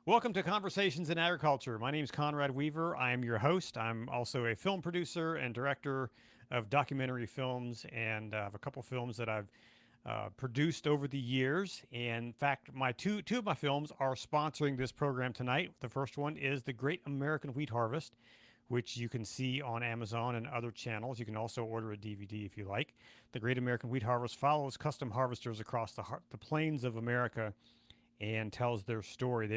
Welcome to Conversations in Agriculture. My name is Conrad Weaver. I am your host. I'm also a film producer and director of documentary films, and I have a couple films that I've produced over the years. And in fact, my two of my films are sponsoring this program tonight. The first one is The Great American Wheat Harvest, which you can see on Amazon and other channels. You can also order a DVD if you like. The Great American Wheat Harvest follows custom harvesters across the plains of America and tells their story.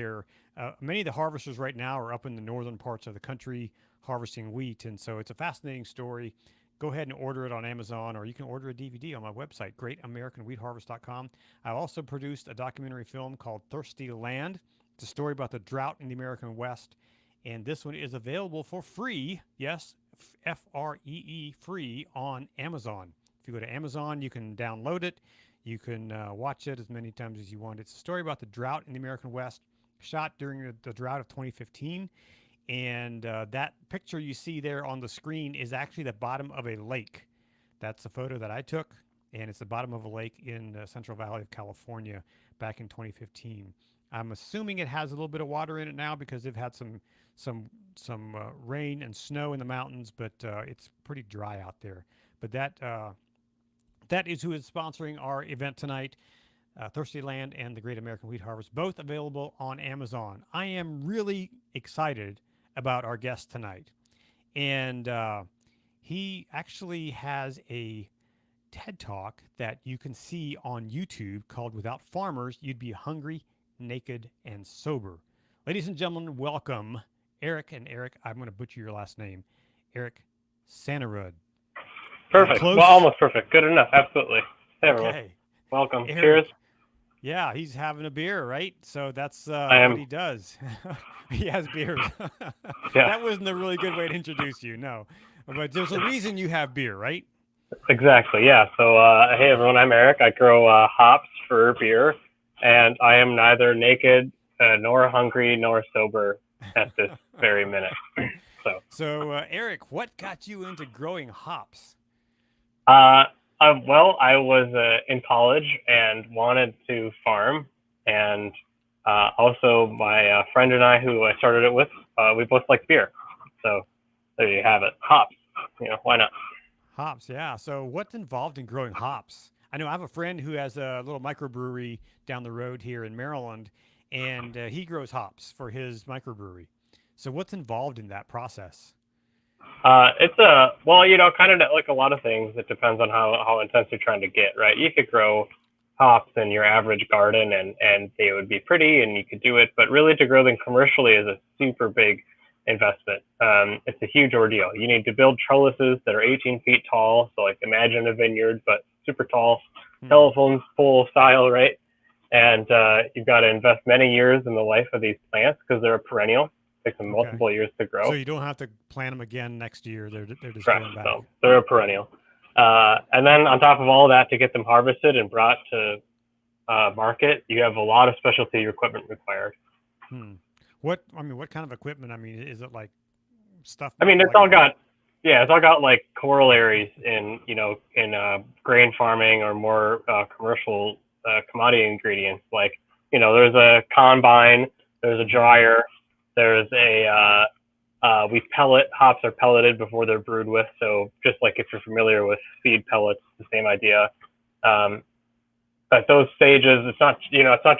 Many of the harvesters right now are up in the northern parts of the country harvesting wheat, and so it's a fascinating story. Go ahead and order it on Amazon, or you can order a DVD on my website, greatamericanwheatharvest.com. I also produced a documentary film called Thirsty Land. It's a story about the drought in the American West, and this one is available for free. Yes, FREE, free on Amazon. If you go to Amazon, you can download it. You can watch it as many times as you want. It's a story about the drought in the American West, shot during the drought of 2015. And that picture you see there on the screen is actually the bottom of a lake. That's a photo that I took, and it's the bottom of a lake in the Central Valley of California back in 2015. I'm assuming it has a little bit of water in it now because they've had some rain and snow in the mountains, but it's pretty dry out there. But that is who is sponsoring our event tonight. Thirsty Land and the Great American Wheat Harvest, both available on Amazon. I am really excited about our guest tonight. And he actually has a TED Talk that you can see on YouTube called Without Farmers, You'd Be Hungry, Naked, and Sober. Ladies and gentlemen, welcome Eric. And Eric, I'm going to butcher your last name, Eric Sannerud. Is that Perfect. Well, close? almost perfect. Good enough. Absolutely. Hey, everyone. Okay. Welcome. Cheers. Eric. Yeah, he's having a beer, right? So that's I what am. he does. He has beers. Yeah, That wasn't a really good way to introduce you, no. But there's a reason you have beer, right? exactly. Yeah. So, hey, everyone. I'm Eric. I grow hops for beer, and I am neither naked nor hungry nor sober at this very minute. So, So, Eric, what got you into growing hops? uh, well, I was in college and wanted to farm, and also my friend and I, who I started it with, we both like beer. So there you have it. Hops. Why not? Hops, yeah. So, what's involved in growing hops? I know I have a friend who has a little microbrewery down the road here in Maryland, and he grows hops for his microbrewery. So, what's involved in that process? It's a well, kind of like a lot of things. It depends on how intense you're trying to get, right? You could grow hops in your average garden, and they would be pretty, and you could do it. But really, to grow them commercially is a super big investment. It's a huge ordeal. You need to build trellises that are 18 feet tall. So, like, imagine a vineyard, but super tall, Hmm. telephone pole style, right? And you've got to invest many years in the life of these plants because they're a perennial. It takes them Okay. multiple years to So grow. you don't have to plant them again next year. They're just Correct. growing back. So they're a perennial. And then on top of all that, to get them harvested and brought to market, you have a lot of specialty equipment required. Hmm. What kind of equipment? I mean, is it like stuff I mean, it's like all got, yeah, it's all got like corollaries in, in grain farming or more commercial commodity ingredients. Like, there's a combine, there's a hmm dryer, there's we pellet, hops are pelleted before they're brewed with. So just like if you're familiar with feed pellets, the same idea. Um, at those stages, it's not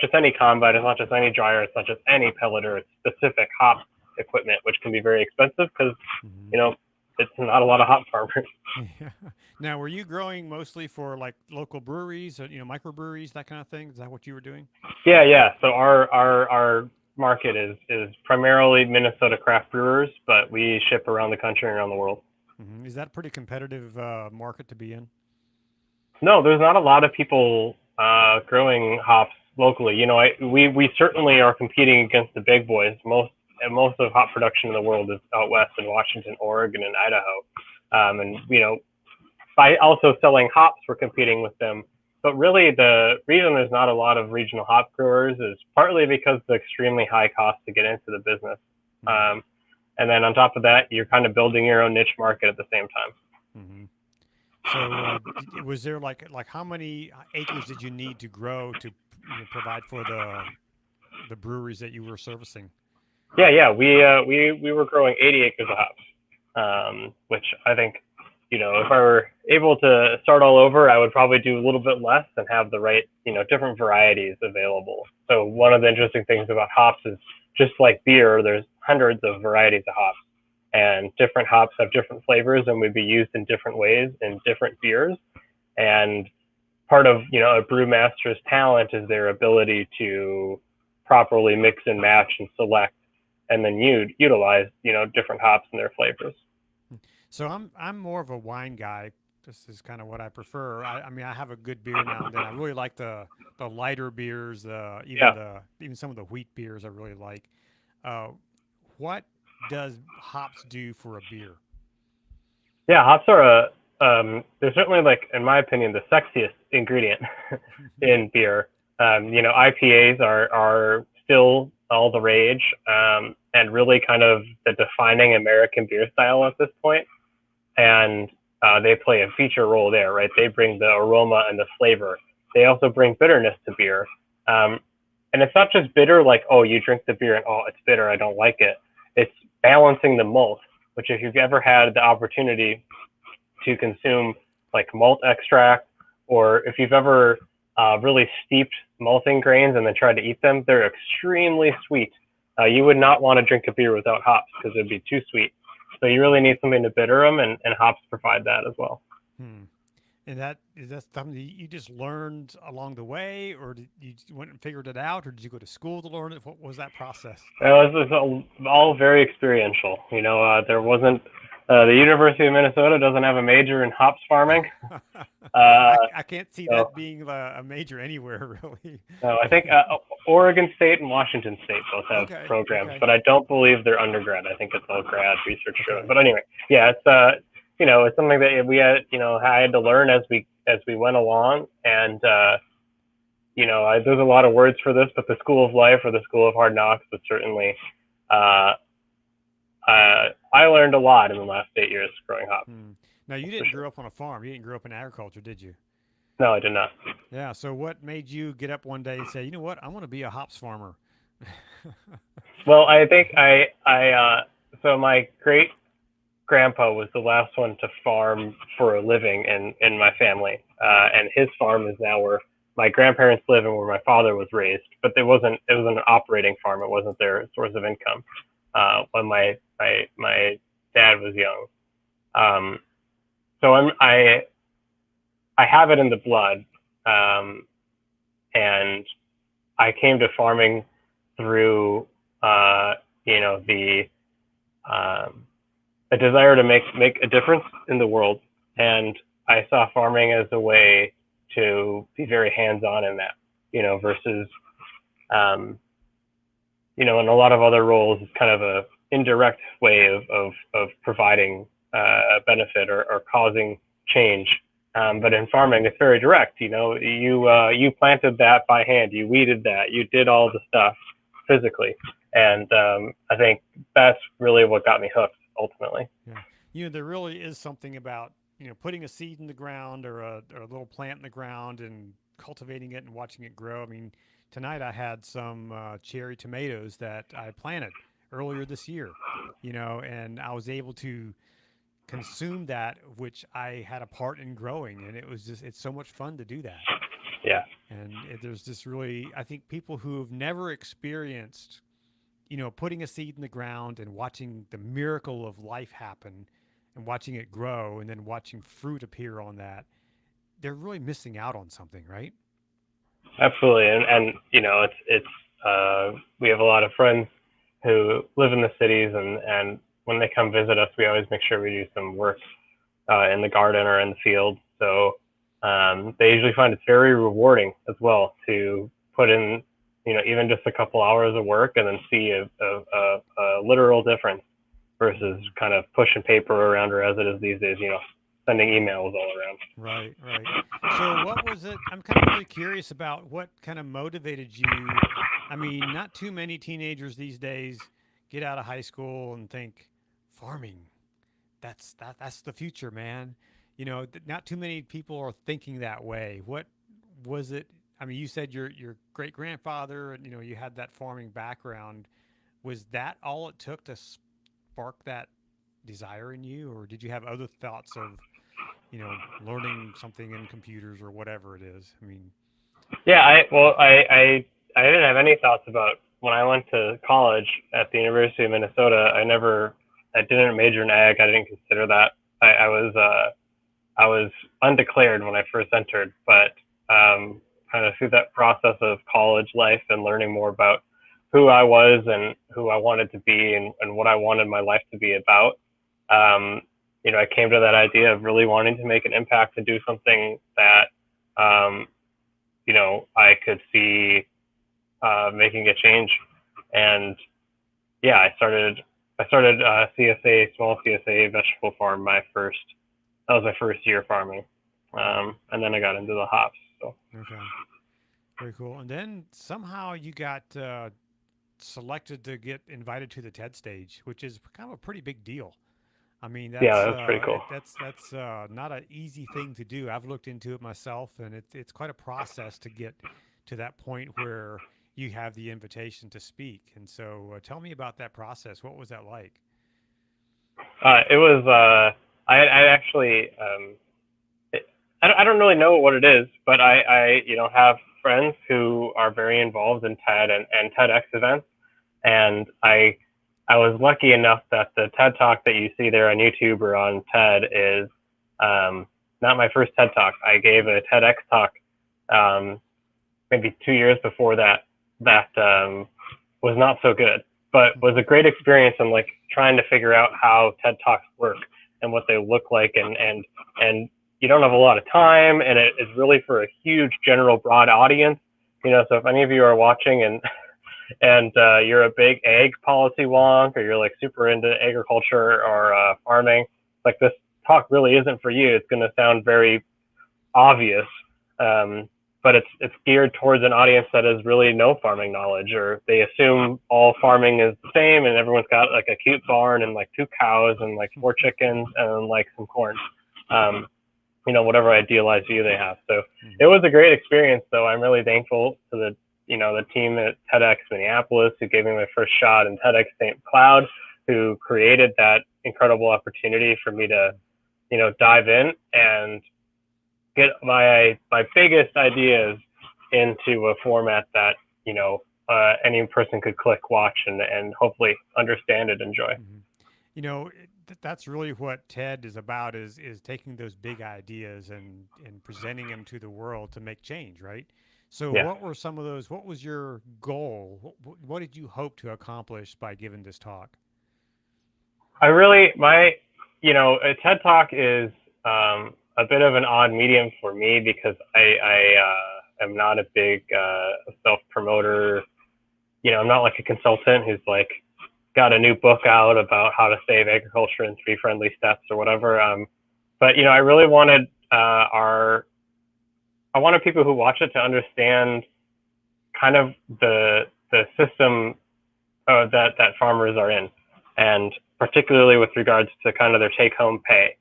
just any combine, it's not just any dryer, it's not just any pelleter, it's specific hop equipment, which can be very expensive because, hmm you know, it's not a lot of hop farmers. Yeah. Now, were you growing mostly for like local breweries, or, microbreweries, that kind of thing? Is that what you were doing? Yeah. So our market is primarily Minnesota craft brewers, but we ship around the country and around the world. Is that a pretty competitive market to be in? No, there's not a lot of people growing hops locally. We certainly are competing against the big boys. Most of hop production in the world is out west in Washington, Oregon, and Idaho. And by also selling hops, we're competing with them. But really, the reason there's not a lot of regional hop growers is partly because of the extremely high cost to get into the business. Hmm. Um, and then on top of that, you're kind of building your own niche market at the same time. hmm So, was there like how many acres did you need to grow to provide for the breweries that you were servicing? Yeah. We were growing 80 acres of hops, which I think, if I were able to start all over, I would probably do a little bit less and have the right, different varieties available. So one of the interesting things about hops is, just like beer, there's hundreds of varieties of hops, and different hops have different flavors and would be used in different ways in different beers. And part of, a brewmaster's talent is their ability to properly mix and match and select, and then you utilize, different hops and their flavors. So I'm more of a wine guy. This is kind of what I prefer. I mean, I have a good beer now and then. I really like the lighter beers, Yeah. even some of the wheat beers I really like. Uh, what does hops do for a beer? Yeah, hops are they're certainly, like, in my opinion, the sexiest ingredient in beer. IPAs are still all the rage, and really kind of the defining American beer style at this point. And they play a feature role there, right? They bring the aroma and the flavor. They also bring bitterness to beer. Um, and it's not just bitter, like, oh, you drink the beer and, oh, it's bitter, I don't like it. It's balancing the malt, which, if you've ever had the opportunity to consume, like, malt extract, or if you've ever really steeped malting grains and then tried to eat them, they're extremely sweet. You would not want to drink a beer without hops because it would be too sweet. So you really need something to bitter them, and hops provide that as well. Hmm. And that is that something that you just learned along the way, or did you went and figured it out, or did you go to school to learn it? What was that process? All very experiential. There wasn't, the University of Minnesota doesn't have a major in hops farming. Uh, I can't see so that being a major anywhere really. no, I think Oregon State and Washington State both have Okay, programs, okay, but I don't believe they're undergrad. I think it's all grad, research driven. okay. But anyway, yeah, it's something that we had, I had to learn as we went along. And there's a lot of words for this, but the school of life, or the school of hard knocks, but certainly, uh, I learned a lot in the last 8 years growing hops. Hmm. Now you That's for didn't sure. grow up on a farm. You didn't grow up in agriculture, did you? No, I did not. Yeah. So what made you get up one day and say, you know what, I want to be a hops farmer? Well, I think so my great grandpa was the last one to farm for a living in my family, and his farm is now where my grandparents live and where my father was raised. But it was an operating farm. It wasn't their source of income when my dad was young. Um, so I have it in the blood, um, and I came to farming through the um, a desire to make a difference in the world, and I saw farming as a way to be very hands on in that, versus um, in a lot of other roles, it's kind of a indirect way of providing a benefit, or causing change. But in farming, it's very direct. You planted that by hand, you weeded that, you did all the stuff physically, and I think that's really what got me hooked ultimately. Yeah. There really is something about, putting a seed in the ground, or a little plant in the ground and cultivating it and watching it grow. I mean, tonight I had some cherry tomatoes that I planted earlier this year, and I was able to consume that, which I had a part in growing. And it's so much fun to do that. Yeah, And there's this really, I think people who have never experienced, putting a seed in the ground and watching the miracle of life happen and watching it grow and then watching fruit appear on that, they're really missing out on something, right? absolutely. And it's we have a lot of friends who live in the cities, and when they come visit us, we always make sure we do some work in the garden or in the field. So they usually find it's very rewarding as well to put in, even just a couple hours of work, and then see a literal difference, versus Mm-hmm. kind of pushing paper around, or as it is these days, sending Right. emails all around. Right, right. So, what was it? I'm kind of really curious about what kind of motivated you. I mean, not too many teenagers these days get out of high school and think farming. That's the future, man. Not too many people are thinking that way. What was it I mean, you said your great grandfather, and you had that farming background. Was that all it took to spark that desire in you, or did you have other thoughts of learning something in computers or whatever it is? I mean, Yeah, I didn't have any thoughts about when I went to college at the University of Minnesota. I didn't major in ag. I didn't consider that. I was undeclared when I first entered, but kind of through that process of college life and learning more about who I was and who I wanted to be and what I wanted my life to be about, um, I came to that idea of really wanting to make an impact and do something that, um, I could see making a change. And yeah, I started CSA, small CSA vegetable farm. That was my first year farming, and then I got into the hops. So okay, very cool. And then somehow you got selected to get invited to the TED stage, which is kind of a pretty big deal. I mean, yeah, that was pretty cool. that's not an easy thing to do. I've looked into it myself, and it's quite a process to get to that point where you have the invitation to speak. And so, tell me about that process. What was that like? It was I actually I don't really know what it is, but I have friends who are very involved in TED and TEDx events, and I was lucky enough that the TED talk that you see there on YouTube or on TED is not my first TED talk. I gave a TEDx talk um, maybe 2 years before that was not so good, but was a great experience in like trying to figure out how TED talks work and what they look like, and you don't have a lot of time, and it is really for a huge general broad audience. So if any of you are watching and you're a big ag policy wonk, or you're like super into agriculture or farming, like this talk really isn't for you. It's going to sound very obvious, but it's geared towards an audience that has really no farming knowledge, or they assume all farming is the same and everyone's got like a cute barn and like 2 cows and like 4 chickens and like some corn. Whatever idealized view they have. So Mm-hmm. it was a great experience, though. I'm really thankful to the team at TEDx Minneapolis who gave me my first shot, and TEDx St.Cloud who created that incredible opportunity for me to, dive in and get my biggest ideas into a format that, any person could click, watch, and hopefully understand and enjoy. Mm-hmm. That's really what TED is about, is taking those big ideas and presenting them to the world to make change, right? So Yeah. what were some of those? What was your goal? What did you hope to accomplish by giving this talk? A TED Talk is a bit of an odd medium for me because I am not a big self promoter. I'm not like a consultant who's like got a new book out about how to save agriculture in 3 friendly steps or whatever. But I really wanted I wanted people who watch it to understand kind of the system that farmers are in, and particularly with regards to kind of their take-home pay.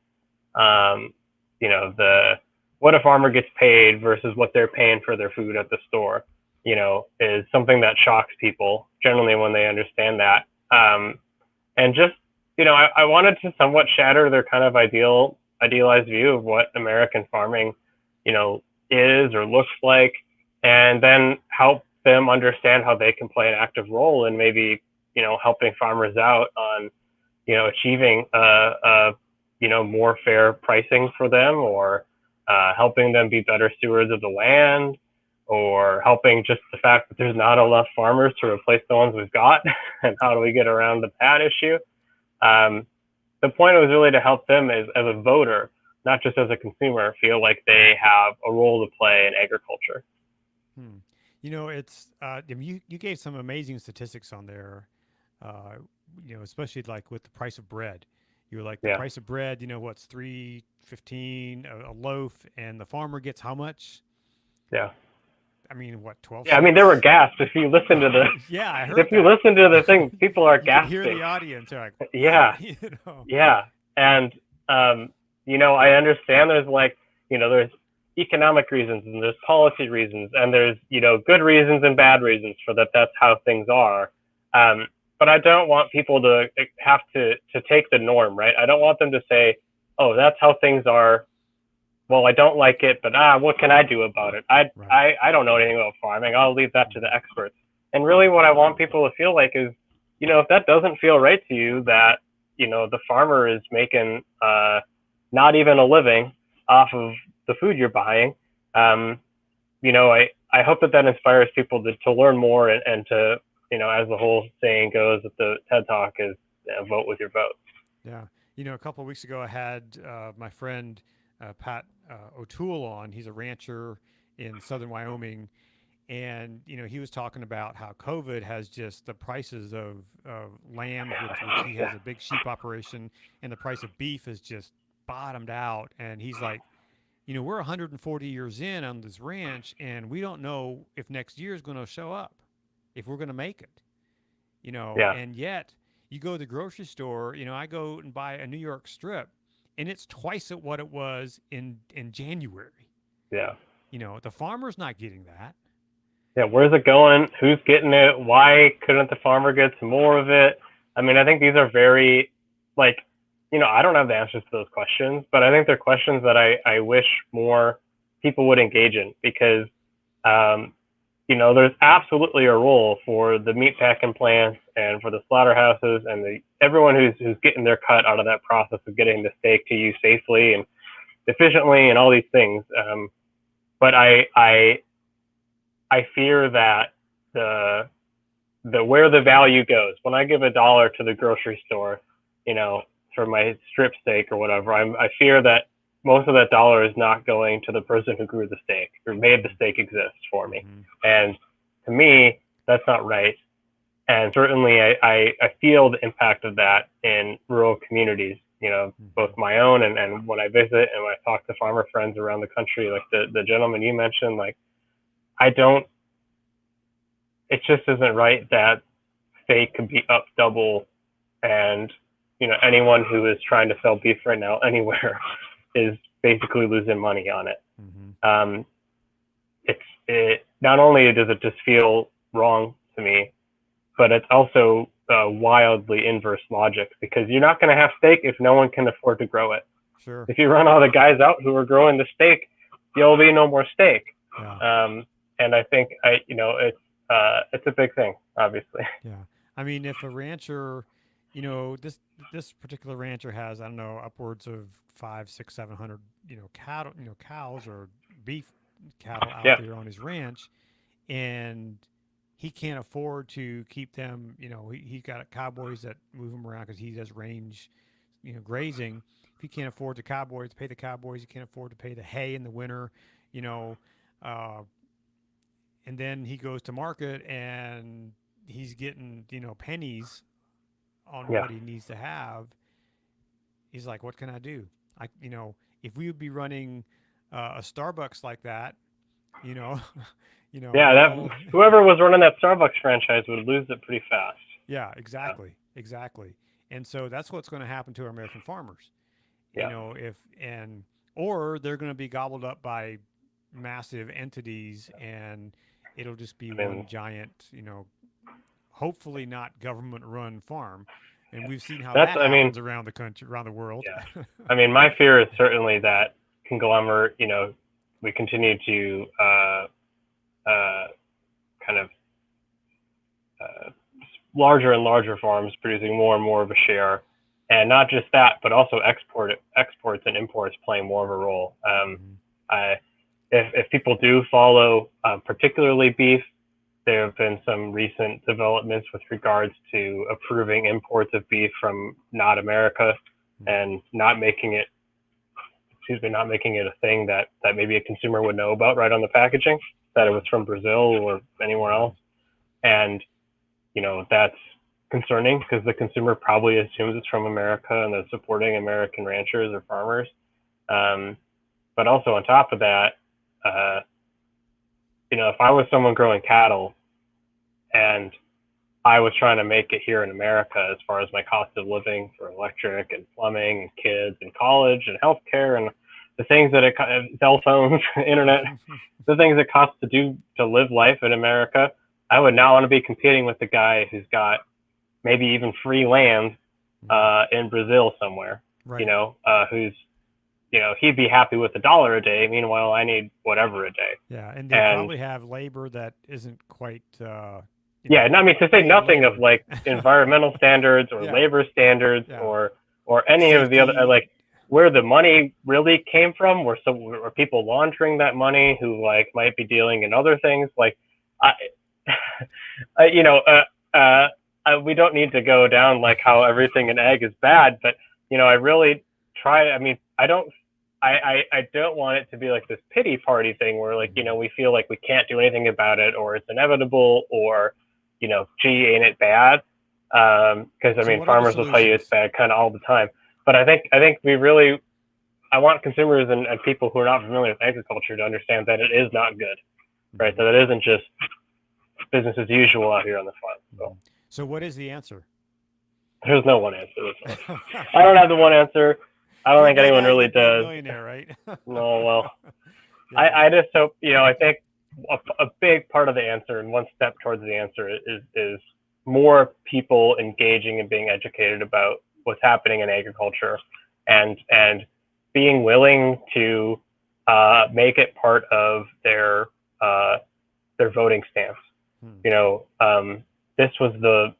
The what a farmer gets paid versus what they're paying for their food at the store, is something that shocks people generally when they understand that. And just, I wanted to somewhat shatter their kind of idealized view of what American farming, is or looks like, and then help them understand how they can play an active role in maybe, helping farmers out on, achieving more fair pricing for them, or helping them be better stewards of the land, or helping just the fact that there's not enough farmers to replace the ones we've got, and how do we get around that issue. The point was really to help them as a voter, not just as a consumer, feel like they have a role to play in agriculture. Hmm. It's you gave some amazing statistics on there. Uh, especially like with the price of bread. You were like the Yeah. price of bread. What's 3.15 a loaf, and the farmer gets how much? Yeah. I mean, what, 12 Yeah. I mean, there were cents? gasps. If you listen to Yeah, I if heard you that. listen to the thing, people are You could hear gasping. the audience. They're like, what? Yeah. Yeah. And, I understand there's like, there's economic reasons and there's policy reasons and there's, good reasons and bad reasons for that. That's how things are. But I don't want people to have to take the norm, right? I don't want them to say, oh, that's how things are. Well, I don't like it, but what can I do about it? I don't know anything about farming. I'll leave that to the experts. And really what I want people to feel like is, if that doesn't feel right to you, that, the farmer is making not even a living off of the food you're buying, I hope that inspires people to learn more and to, as the whole saying goes at the TED Talk is, vote with your vote. Yeah. A couple of weeks ago, I had my friend Pat O'Toole on. He's a rancher in southern Wyoming. And, he was talking about how COVID has just the prices of lamb, which he has a big sheep operation, and the price of beef has just bottomed out. And he's like, we're 140 years in on this ranch, and we don't know if next year is going to show up, if we're going to make it, Yeah. and yet you go to the grocery store, I go and buy a New York strip, and it's twice at what it was in January. Yeah. The farmer's not getting that. Yeah, where's it going? Who's getting it? Why couldn't the farmer get some more of it? I mean, I think these are very, I don't have the answers to those questions, but I think they're questions that I wish more people would engage in because, there's absolutely a role for the meat packing plants and for the slaughterhouses and everyone who's getting their cut out of that process of getting the steak to you safely and efficiently and all these things. But I fear that the where the value goes when I give $1 to the grocery store, for my strip steak or whatever, I fear that most of that dollar is not going to the person who grew the steak or made the steak exist for me. Mm-hmm. And to me, that's not right. And certainly I feel the impact of that in rural communities, both my own and when I visit and when I talk to farmer friends around the country, like the gentleman you mentioned, like it just isn't right that steak could be up double and, anyone who is trying to sell beef right now anywhere is basically losing money on it. Mm-hmm. It not only does it just feel wrong to me, but it's also wildly inverse logic because you're not going to have steak if no one can afford to grow it. Sure. If you run all the guys out who are growing the steak, there'll be no more steak. Yeah. And I think it's a big thing, obviously. Yeah. I mean, if a rancher, this particular rancher has, I don't know, upwards of 500, 600, 700, cattle, cows or beef cattle out there on his ranch, and he can't afford to keep them. He got cowboys that move him around because he does range, grazing. If he can't afford to pay the cowboys, he can't afford to pay the hay in the winter, and then he goes to market and he's getting, pennies on what he needs to have. He's like, what can I do? If we would be running a Starbucks like that, yeah, whoever was running that Starbucks franchise would lose it pretty fast. Yeah, exactly. And so that's what's going to happen to our American farmers. Or they're going to be gobbled up by massive entities, and it'll just be one giant, hopefully not government-run farm. And we've seen how that happens around the country, around the world. Yeah. I mean, my fear is certainly that conglomerate, we continue to kind of larger and larger farms producing more and more of a share. And not just that, but also exports and imports playing more of a role. If people do follow particularly beef, there have been some recent developments with regards to approving imports of beef from not America and not making it a thing that maybe a consumer would know about right on the packaging, that it was from Brazil or anywhere else. And, that's concerning because the consumer probably assumes it's from America and they're supporting American ranchers or farmers. But also on top of that, if I was someone growing cattle and I was trying to make it here in America as far as my cost of living for electric and plumbing and kids and college and healthcare and the things that cell phones, internet, the things it costs to live life in America, I would not want to be competing with the guy who's got maybe even free land in Brazil somewhere. Right. Who's he'd be happy with $1 a day. Meanwhile, I need whatever a day. Yeah, and they And probably have labor that isn't quite, yeah, and I mean to say paid nothing of labor. like environmental standards or Yeah, labor standards yeah. or any of the other Safety. like where the money really came from, were people laundering that money who like might be dealing in other things like I, I you know we don't need to go down like how everything in ag is bad, but I really try. I mean, I don't want it to be like this pity party thing where like we feel like we can't do anything about it or it's inevitable or gee, ain't it bad? Because I So mean, what are the farmers will tell you it's solutions? bad kind of all the time. But I think we really I want consumers and people who are not familiar with agriculture to understand that it is not good, right? Hmm. That it isn't just business as usual out here on the farm. So Hmm. So what is the answer? there's no one answer to this one. I don't have the one answer. I If don't you're a think bad anyone guy, you really get to be a does. millionaire, right? No, well, Yeah. I just hope I think a big part of the answer and one step towards the answer is more people engaging and being educated about what's happening in agriculture and being willing to make it part of their voting stance. Hmm. This was the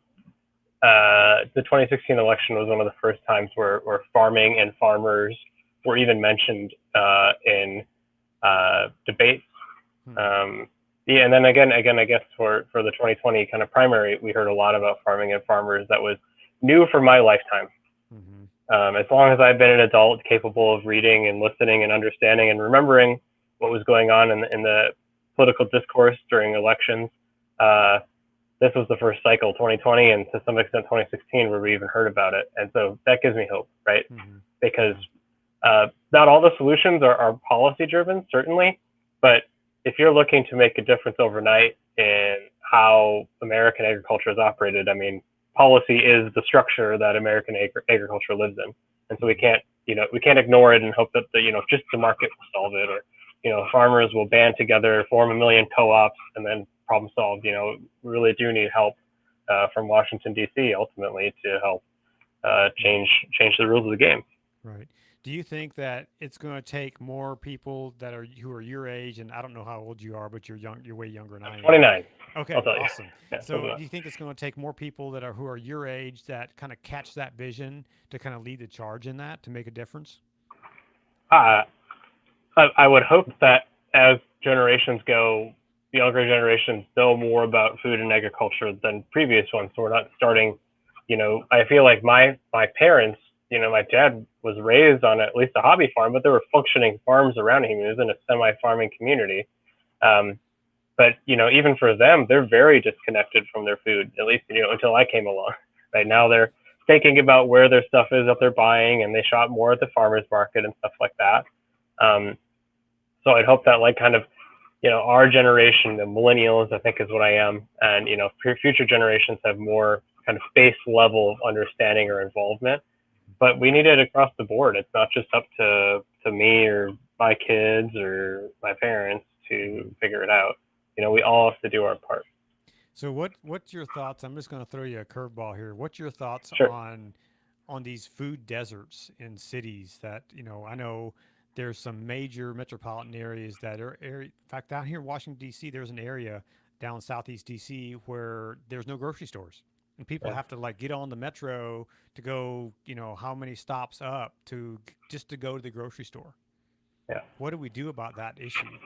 2016 election was one of the first times where farming and farmers were even mentioned in debates. Hmm. Yeah, and then again, I guess for the 2020 kind of primary, we heard a lot about farming and farmers. That was new for my lifetime. Hmm. As long as I've been an adult capable of reading and listening and understanding and remembering what was going on in the political discourse during elections, uh, this was the first cycle, 2020, and to some extent 2016, where we even heard about it. And so that gives me hope, right? Hmm. Because Yeah. not all the solutions are policy driven, certainly, but if you're looking to make a difference overnight in how American agriculture is operated, I mean, policy is the structure that American agriculture lives in, and so we Hmm. can't, we can't ignore it and hope that just the market will solve it, or farmers will band together, form a million co-ops, and then problem solved. We really do need help from Washington D.C. ultimately to help Right. change the rules of the game. Right. Do you think that it's going to take more people that are who are your age, and I don't know how old you are, but you're young, you're way younger than I'm I am. 29. I'll Okay, tell you. awesome. Yeah, So, so do you think it's going to take more people that are who are your age that kind of catch that vision to kind of lead the charge in that to make a difference? uh, I would hope that as generations go, the younger generations know more about food and agriculture than previous ones. So we're not starting. I feel like my parents. My dad was raised on at least a hobby farm, but there were functioning farms around him. He was in a semi-farming community. Um, but even for them, they're very disconnected from their food. At least until I came along. Right now, they're thinking about where their stuff is that they're buying, and they shop more at the farmers market and stuff like that. Um, so I'd hope that like kind of our generation, the millennials, I think is what I am, and future generations have more kind of base level of understanding or involvement. But we need it across the board. It's not just up to me or my kids or my parents Mm-hmm. to figure it out. We all have to do our part. So what's your thoughts? I'm just going to throw you a curveball here. What's your thoughts Sure. on these food deserts in cities that, I know there's some major metropolitan areas that are in fact down here in Washington D.C. there's an area down southeast D.C. where there's no grocery stores. And people Yeah. have to like get on the metro to go, how many stops up to just to go to the grocery store. Yeah. What do we do about that issue?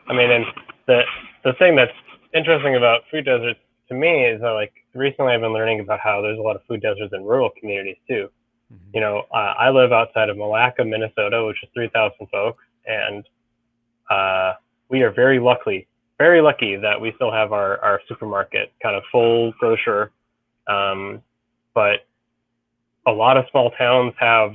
I mean, and the the thing that's interesting about food deserts to me is that like recently I've been learning about how there's a lot of food deserts in rural communities too. Hmm. I live outside of Malacca, Minnesota, which is 3,000 folks, and uh, we are very lucky that we still have our supermarket, kind of full grocer. Um, but a lot of small towns have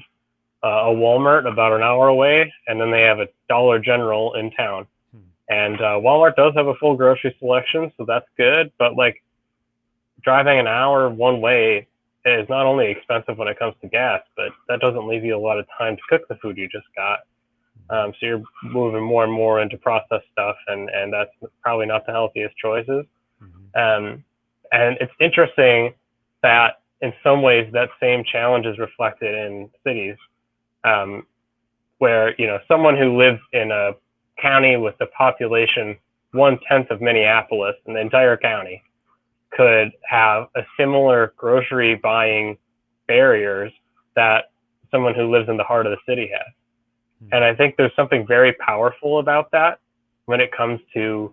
a Walmart about an hour away, and then they have a Dollar General in town. Hmm. And Walmart does have a full grocery selection, so that's good. But like driving an hour one way is not only expensive when it comes to gas, but that doesn't leave you a lot of time to cook the food you just got. So you're moving more and more into processed stuff, and that's probably not the healthiest choices. And it's interesting that in some ways that same challenge is reflected in cities, where someone who lives in a county with the population 1/10 of Minneapolis in the entire county could have a similar grocery buying barriers that someone who lives in the heart of the city has. And I think there's something very powerful about that when it comes to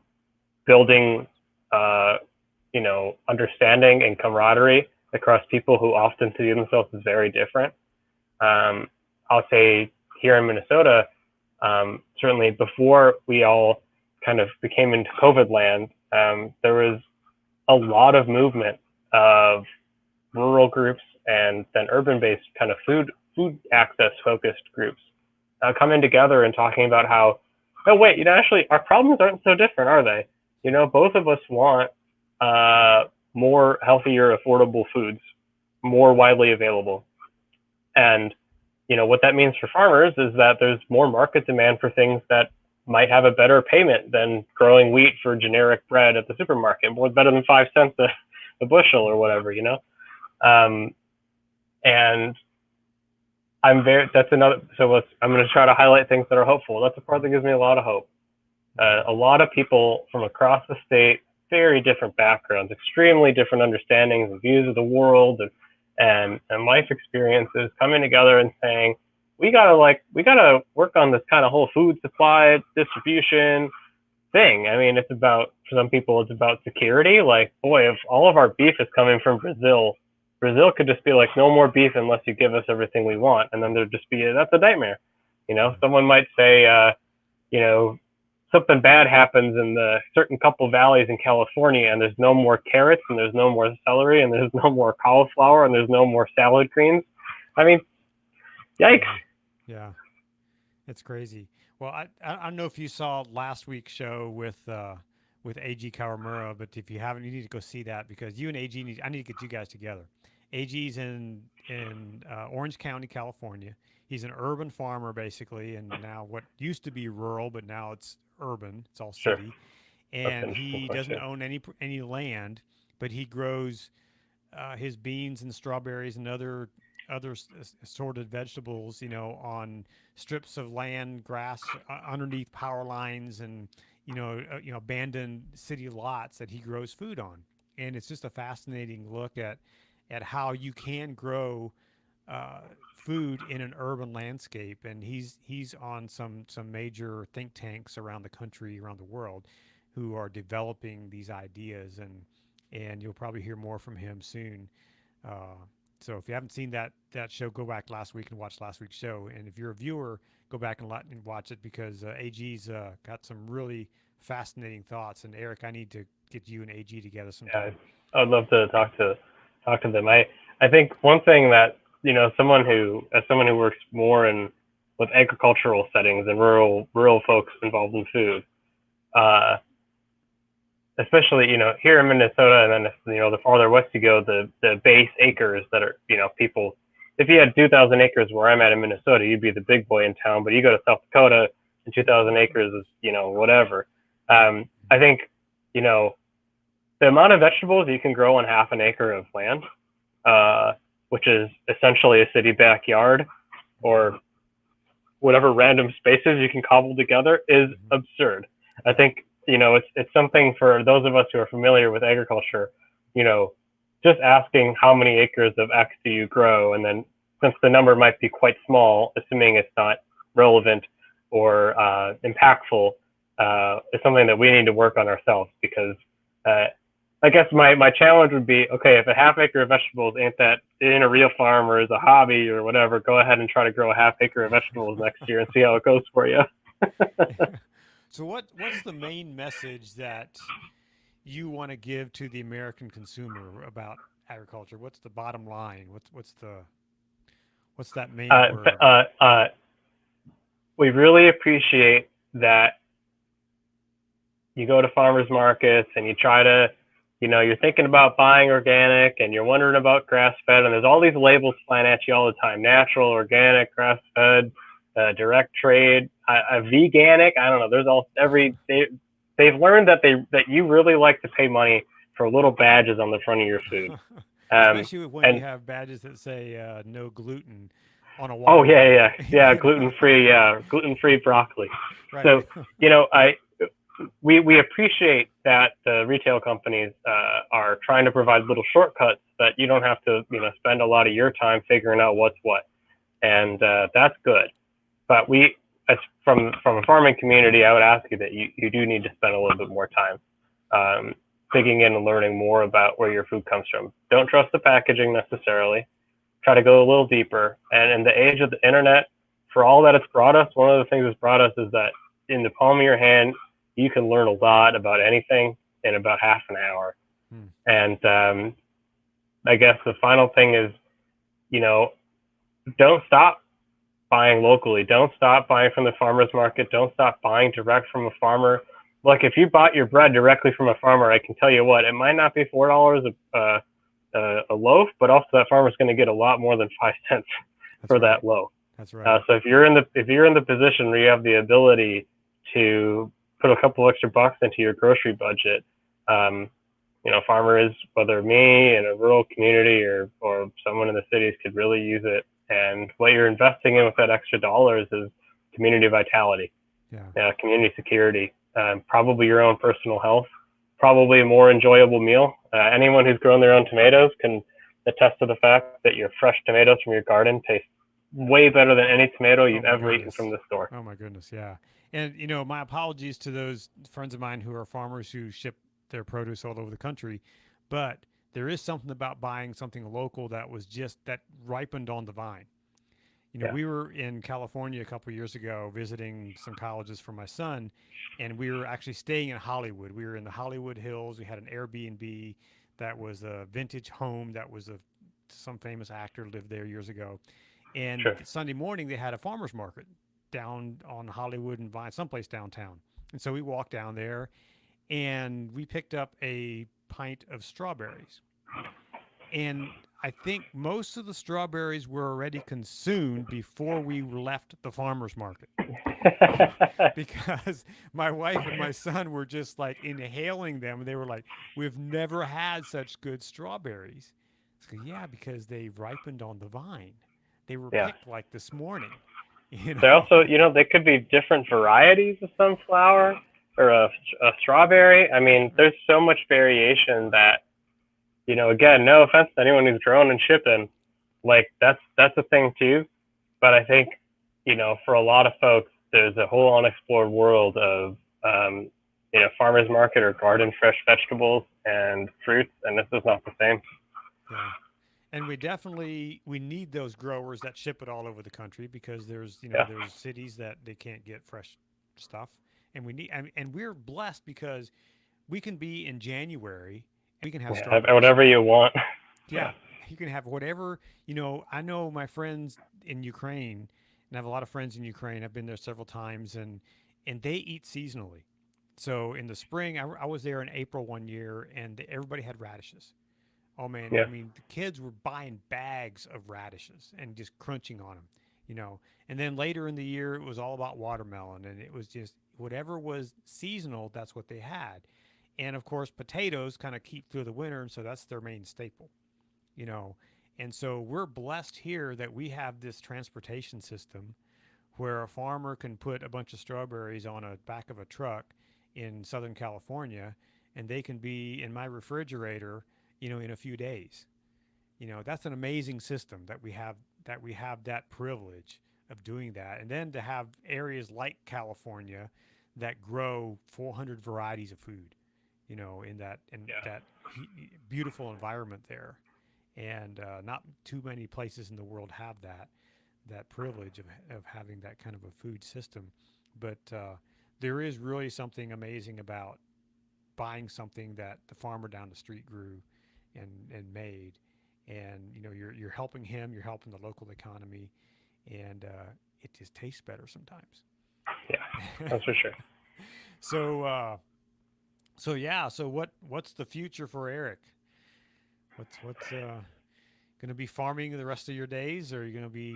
building, understanding and camaraderie across people who often see themselves as very different. I'll say here in Minnesota, certainly before we all kind of became into COVID land, there was a lot of movement of rural groups and then urban-based kind of food access focused groups coming together and talking about how, oh wait, actually our problems aren't so different, are they? Both of us want more healthier, affordable foods, more widely available. And what that means for farmers is that there's more market demand for things that might have a better payment than growing wheat for generic bread at the supermarket, more better than 5 cents a bushel or whatever, and I'm going to try to highlight things that are hopeful. That's the part that gives me a lot of hope. A lot of people from across the state, very different backgrounds, extremely different understandings and views of the world and life experiences coming together and saying, we gotta work on this kind of whole food supply distribution thing. I mean, for some people, it's about security. Like, boy, if all of our beef is coming from Brazil could just be like, no more beef unless you give us everything we want. And then there'd just be, that's a nightmare. Someone might say, something bad happens in the certain couple valleys in California and there's no more carrots and there's no more celery and there's no more cauliflower and there's no more salad greens. I mean, yikes. Yeah. It's crazy. Well, I don't know if you saw last week's show with AG Kawamura, but if you haven't, you need to go see that because you and AG I need to get you guys together. AG's in Orange County, California. He's an urban farmer basically, and now what used to be rural, but now it's urban. It's all Sure. city, and he doesn't own any land, but he grows his beans and strawberries and other assorted vegetables, on strips of land, grass underneath power lines, and abandoned city lots that he grows food on. And it's just a fascinating look at how you can grow food in an urban landscape. And he's on some major think tanks around the country, around the world, who are developing these ideas, and you'll probably hear more from him soon. So if you haven't seen that show, go back last week and watch last week's show. And if you're a viewer, go back and watch it because AG's got some really fascinating thoughts. And Eric, I need to get you and AG together sometime. Yeah, I'd love to talk to them. I think one thing that someone who works more with agricultural settings and rural folks involved in food, especially here in Minnesota, and then the farther west you go, the base acres that are people. If you had 2,000 acres where I'm at in Minnesota, you'd be the big boy in town. But you go to South Dakota, and 2,000 acres is whatever. I think the amount of vegetables you can grow on half an acre of land, which is essentially a city backyard or whatever random spaces you can cobble together, is absurd. I think it's something for those of us who are familiar with agriculture, just asking how many acres of X do you grow, and then since the number might be quite small, assuming it's not relevant or impactful, is something that we need to work on ourselves. Because I guess my challenge would be, okay, if a half acre of vegetables ain't a real farm or is a hobby or whatever, go ahead and try to grow a half acre of vegetables next year and see how it goes for you. So what's the main message that you want to give to the American consumer about agriculture? What's the bottom line? What's that main word? We really appreciate that you go to farmers markets and you try to, you're thinking about buying organic and you're wondering about grass-fed, and there's all these labels flying at you all the time: natural, organic, grass-fed, direct trade, veganic. I don't know. There's all they've learned that that you really like to pay money for little badges on the front of your food. Especially when you And have badges that say no gluten on a oh water yeah, bottle. yeah, yeah, gluten free, yeah, gluten free broccoli. Right. So you know, we appreciate that the retail companies are trying to provide little shortcuts that you don't have to spend a lot of your time figuring out what's what, and that's good. But as from a farming community, I would ask you that you do need to spend a little bit more time digging in and learning more about where your food comes from. Don't trust the packaging necessarily. Try to go a little deeper. And in the age of the internet, for all that it's brought us, one of the things it's brought us is that in the palm of your hand, you can learn a lot about anything in about half an hour. Hmm. And I guess the final thing is, don't stop buying locally. Don't stop buying from the farmer's market. Don't stop buying direct from a farmer. Like if you bought your bread directly from a farmer, I can tell you what, it might not be $4 a loaf, but also that farmer's going to get a lot more than 5 cents That's for right. that loaf. That's right. So if you're in the position where you have the ability to put a couple extra bucks into your grocery budget, farmers, whether me in a rural community or someone in the cities, could really use it. And what you're investing in with that extra dollars is community vitality, Yeah. community security, probably your own personal health, probably a more enjoyable meal. Anyone who's grown their own tomatoes can attest to the fact that your fresh tomatoes from your garden taste way better than any tomato Oh you've my ever eaten from goodness. the store. Oh my goodness. Yeah. And my apologies to those friends of mine who are farmers who ship their produce all over the country, but there is something about buying something local that was just that ripened on the vine. Yeah, We were in California a couple years ago visiting some colleges for my son, and we were actually staying in Hollywood. We were in the Hollywood Hills. We had an Airbnb that was a vintage home that was some famous actor lived there years ago. And sure. Sunday morning they had a farmers market down on Hollywood and Vine, someplace downtown. And so we walked down there and we picked up a pint of strawberries. And I think most of the strawberries were already consumed before we left the farmer's market because my wife and my son were just like inhaling them. And they were like, we've never had such good strawberries. So, yeah, because they ripened on the vine. They were Yeah. picked like this morning, you They know? also, they could be different varieties of sunflower or a strawberry. I mean, Right. there's so much variation that, again, no offense to anyone who's growing and shipping, like that's a thing too. But I think, for a lot of folks, there's a whole unexplored world of, farmers market or garden fresh vegetables and fruits, and this is not the same. Yeah. And we need those growers that ship it all over the country because Yeah. there's cities that they can't get fresh stuff, and and we're blessed because we can be in January and we can have Yeah. strawberries. Whatever you want. Yeah, Yeah. you can have whatever. I know my friends in Ukraine, and I have a lot of friends in Ukraine. I've been there several times, and they eat seasonally. So in the spring, I was there in April one year, and everybody had radishes. Oh man, Yeah. I mean, the kids were buying bags of radishes and just crunching on them. And then later in the year, it was all about watermelon, and it was just whatever was seasonal, that's what they had. And of course, potatoes kind of keep through the winter, and so that's their main staple, you know. And so we're blessed here that we have this transportation system where a farmer can put a bunch of strawberries on a back of a truck in Southern California, and they can be in my refrigerator, in a few days. That's an amazing system that we have that privilege of doing that. And then to have areas like California that grow 400 varieties of food, Yeah. that beautiful environment there. And not too many places in the world have that privilege of having that kind of a food system. But there is really something amazing about buying something that the farmer down the street grew and made, and you're helping him, you're helping the local economy, and it just tastes better sometimes. Yeah. That's for sure. so yeah. So what's the future for Eric? What's going to be farming the rest of your days, or are you going to be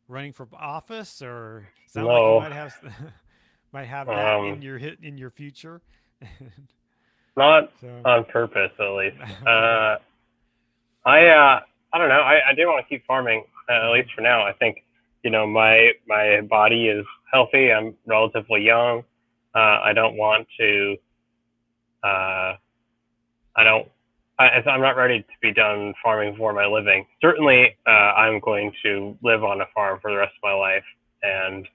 running for office, or sound like you No, might have might have that um, in your future? not So on purpose, at least. okay. Uh, I don't know. I do want to keep farming, at Uh-huh. least for now. I think, my body is healthy. I'm relatively young. I don't want to. Uh, I don't. I'm not ready to be done farming for my living. Certainly, I'm going to live on a farm for the rest of my life and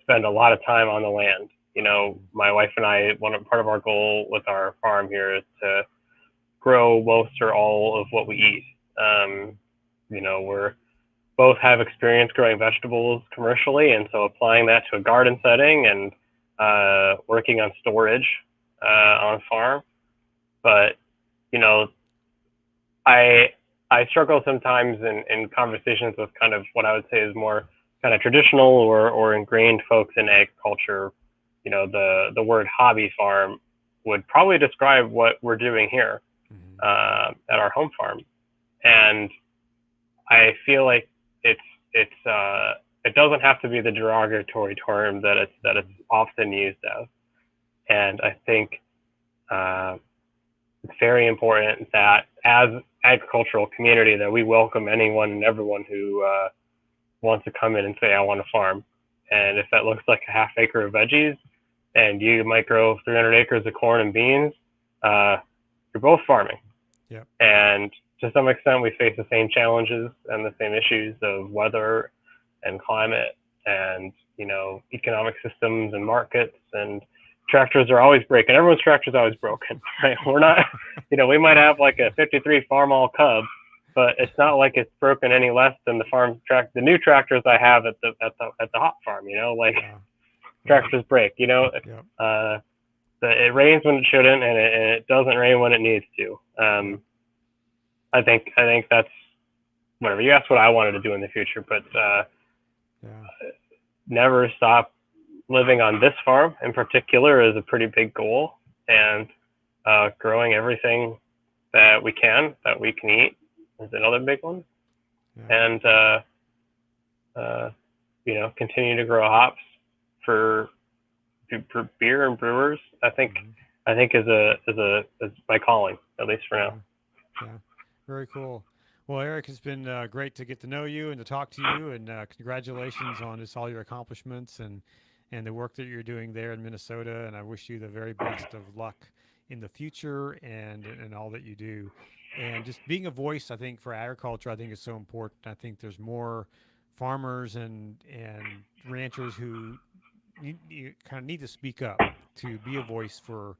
spend a lot of time on the land. Mhm. My wife and I, part of our goal with our farm here is to grow most or all of what we eat. Mhm. We're both have experience growing vegetables commercially, and so applying that to a garden setting and working on storage on farm. But you know, I I struggle sometimes in conversations with kind of what I would say is more kind of traditional or ingrained folks in agriculture. The word hobby farm would probably describe what we're doing here Mhm. at our home farm, and I feel like it's it doesn't have to be the derogatory term that it's Mhm. often used as, and I think uh, it's very important that as agricultural community that we welcome anyone and everyone who wants to come in and say I want to farm, and if that looks like a half acre of veggies, and you might grow 300 acres of corn and beans, uh, you're both farming. Yep. And to some extent, we face the same challenges and the same issues of weather and climate and, economic systems and markets, and tractors are always breaking. Everyone's tractor is always broken, right? We're not, we might have like a 53 Farmall Cub, but it's not like it's broken any less than the new tractors I have at the hop farm, like Yeah. Right. tractors break, Yep. uh, it rains when it shouldn't, and it doesn't rain when it needs to. Yep. I think that's whatever. You asked what I wanted to do in the future, but Yeah. never stop living on this farm in particular is a pretty big goal, and growing everything that we can eat is another big one, Yeah. and continue to grow hops for, for beer and brewers. I think Mhm. I think is my calling, at least for now. Yeah. Yeah. Very cool. Well, Eric, it's been great to get to know you and to talk to you, and congratulations on just all your accomplishments and the work that you're doing there in Minnesota. And I wish you the very best of luck in the future and all that you do. And just being a voice, I think, for agriculture, I think is so important. I think there's more farmers and ranchers who you kind of need to speak up to be a voice for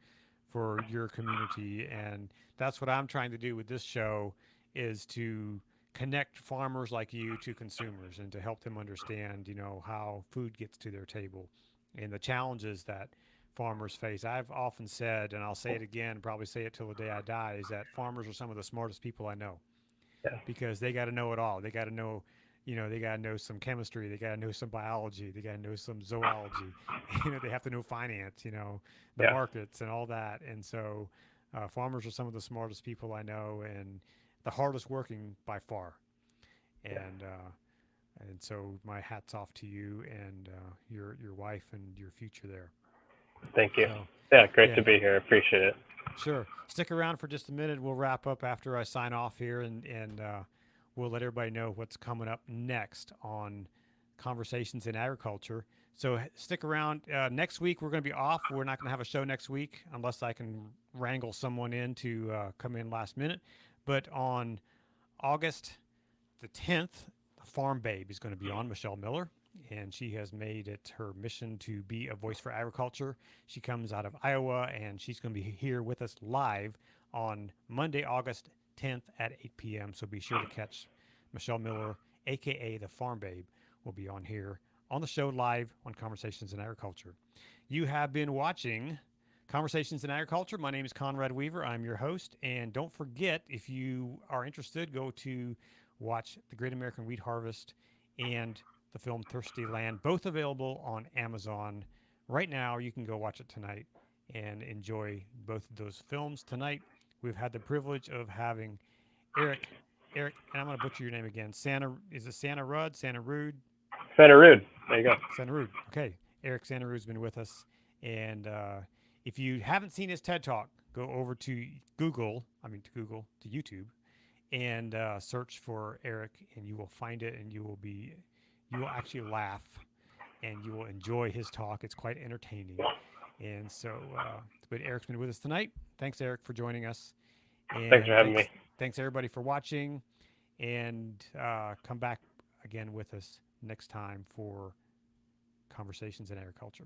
your community, and that's what I'm trying to do with this show is to connect farmers like you to consumers and to help them understand, how food gets to their table and the challenges that farmers face. I've often said, and I'll say it again, probably say it till the day I die, is that farmers are some of the smartest people I know Yeah, because they got to know it all. They got to know, they got to know some chemistry. They got to know some biology. They got to know some zoology. They have to know finance. The yeah, markets and all that. And so, farmers are some of the smartest people I know and the hardest working by far. yeah. And so my hats off to you and your wife and your future there. Thank you. So, Yeah, great yeah, to be here. Appreciate it. sure. Stick around for just a minute. We'll wrap up after I sign off here, and we'll let everybody know what's coming up next on Conversations in Agriculture. So stick around. Next week we're going to be off. We're not going to have a show next week unless I can wrangle someone in to come in last minute. But on August the 10th, the Farm Babe is going to be on, Michelle Miller, and she has made it her mission to be a voice for agriculture. She comes out of Iowa, and she's going to be here with us live on Monday, August 10th at 8 p.m. So be sure to catch Michelle Miller, aka the Farm Babe, will be on here on the show live on Conversations in Agriculture. You have been watching Conversations in Agriculture. My name is Conrad Weaver. I'm your host. And don't forget, if you are interested, go to watch The Great American Wheat Harvest and the film Thirsty Land, both available on Amazon right now. You can go watch it tonight and enjoy both of those films. Tonight, we've had the privilege of having Eric Eric, and I'm going to butcher your name again. Is it Sannerud? Sannerud? Sannerud. There you go. Sannerud. Okay. Eric Sannerud's been with us. And if you haven't seen his TED Talk, go over to to YouTube, and search for Eric, and you will find it, and you will actually laugh, and you will enjoy his talk. It's quite entertaining. And so, but Eric's been with us tonight. Thanks, Eric, for joining us. Thanks for And having me. thanks everybody for watching. And come back again with us next time for Conversations in Agriculture.